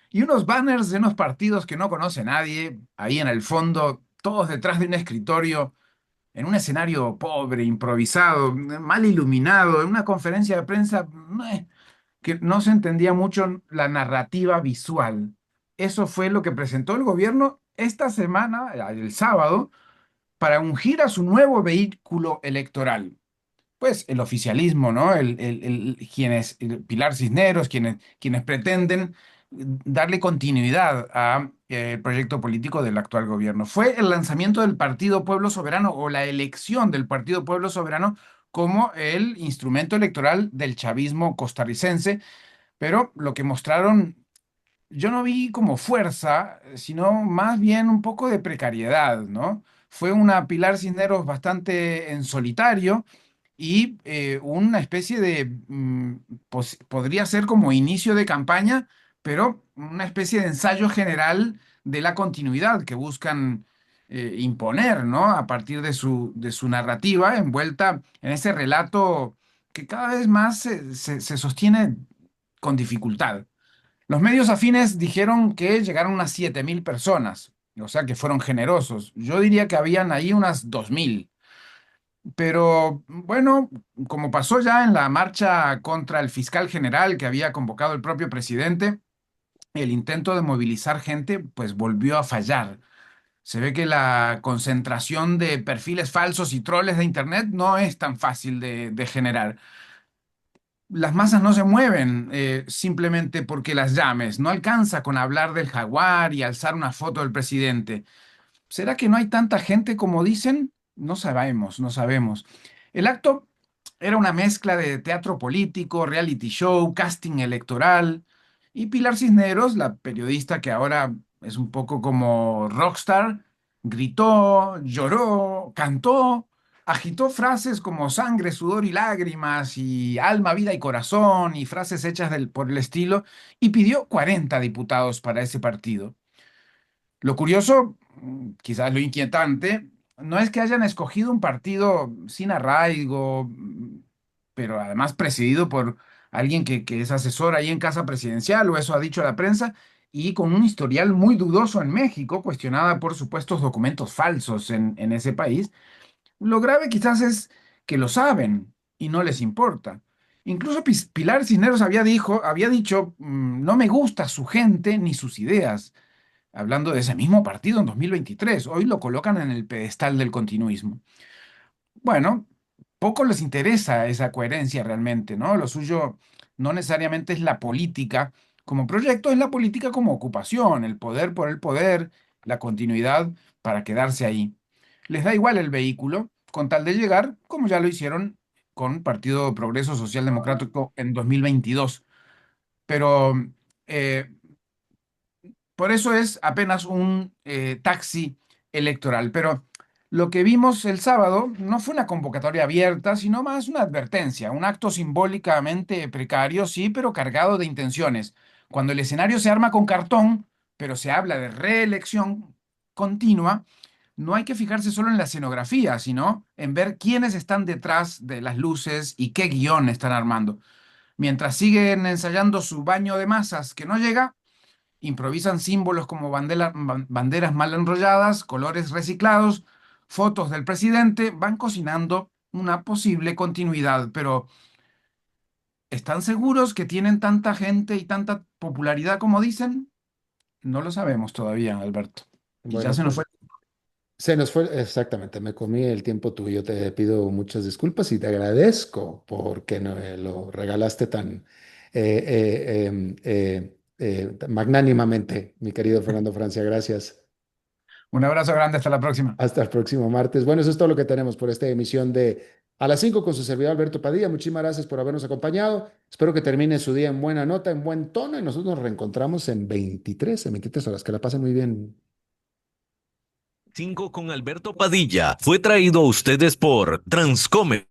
y unos banners de unos partidos que no conoce nadie, ahí en el fondo, todos detrás de un escritorio, en un escenario pobre, improvisado, mal iluminado, en una conferencia de prensa que no se entendía mucho la narrativa visual. Eso fue lo que presentó el gobierno esta semana, el sábado, para ungir a su nuevo vehículo electoral. Pues el oficialismo, ¿no? Pilar Cisneros, quienes pretenden darle continuidad al proyecto político del actual gobierno. Fue el lanzamiento del Partido Pueblo Soberano o la elección del Partido Pueblo Soberano como el instrumento electoral del chavismo costarricense, pero lo que mostraron yo no vi como fuerza, sino más bien un poco de precariedad, ¿no? Fue una Pilar Cisneros bastante en solitario y una especie de, podría ser como inicio de campaña, pero una especie de ensayo general de la continuidad que buscan imponer, ¿no? A partir de su narrativa envuelta en ese relato que cada vez más se sostiene con dificultad. Los medios afines dijeron que llegaron unas 7.000 personas, o sea que fueron generosos. Yo diría que habían ahí unas 2.000. Pero bueno, como pasó ya en la marcha contra el fiscal general que había convocado el propio presidente, el intento de movilizar gente pues volvió a fallar. Se ve que la concentración de perfiles falsos y troles de Internet no es tan fácil de generar. Las masas no se mueven simplemente porque las llames. No alcanza con hablar del jaguar y alzar una foto del presidente. ¿Será que no hay tanta gente como dicen? No sabemos, no sabemos. El acto era una mezcla de teatro político, reality show, casting electoral. Y Pilar Cisneros, la periodista que ahora es un poco como rockstar, gritó, lloró, cantó, agitó frases como sangre, sudor y lágrimas, y alma, vida y corazón, y frases hechas por el estilo, y pidió 40 diputados para ese partido. Lo curioso, quizás lo inquietante, no es que hayan escogido un partido sin arraigo, pero además presidido por alguien que es asesor ahí en Casa Presidencial, o eso ha dicho la prensa, y con un historial muy dudoso en México, cuestionada por supuestos documentos falsos en ese país. Lo grave quizás es que lo saben y no les importa. Incluso Pilar Cisneros había dicho, no me gusta su gente ni sus ideas hablando de ese mismo partido en 2023. Hoy lo colocan en el pedestal del continuismo. Bueno, poco les interesa esa coherencia realmente, ¿no? Lo suyo no necesariamente es la política como proyecto, es la política como ocupación, el poder por el poder, la continuidad para quedarse ahí. Les da igual el vehículo con tal de llegar, como ya lo hicieron con Partido Progreso Social Democrático en 2022. Pero eh, por eso es apenas un taxi electoral. Pero lo que vimos el sábado no fue una convocatoria abierta, sino más una advertencia, un acto simbólicamente precario, sí, pero cargado de intenciones. Cuando el escenario se arma con cartón, pero se habla de reelección continua, no hay que fijarse solo en la escenografía, sino en ver quiénes están detrás de las luces y qué guión están armando. Mientras siguen ensayando su baño de masas que no llega, improvisan símbolos como banderas mal enrolladas, colores reciclados, fotos del presidente, van cocinando una posible continuidad, pero ¿están seguros que tienen tanta gente y tanta popularidad como dicen? No lo sabemos todavía, Alberto. Y ya Bueno, se nos fue. pues se nos fue, exactamente, me comí el tiempo tuyo, te pido muchas disculpas y te agradezco porque lo regalaste tan magnánimamente, mi querido Fernando Francia, gracias. Un abrazo grande, hasta la próxima. Hasta el próximo martes. Bueno, eso es todo lo que tenemos por esta emisión de A las 5 con su servidor Alberto Padilla. Muchísimas gracias por habernos acompañado. Espero que termine su día en buena nota, en buen tono y nosotros nos reencontramos en 23 horas. Que la pasen muy bien. 5 con Alberto Padilla fue traído a ustedes por Transcomer.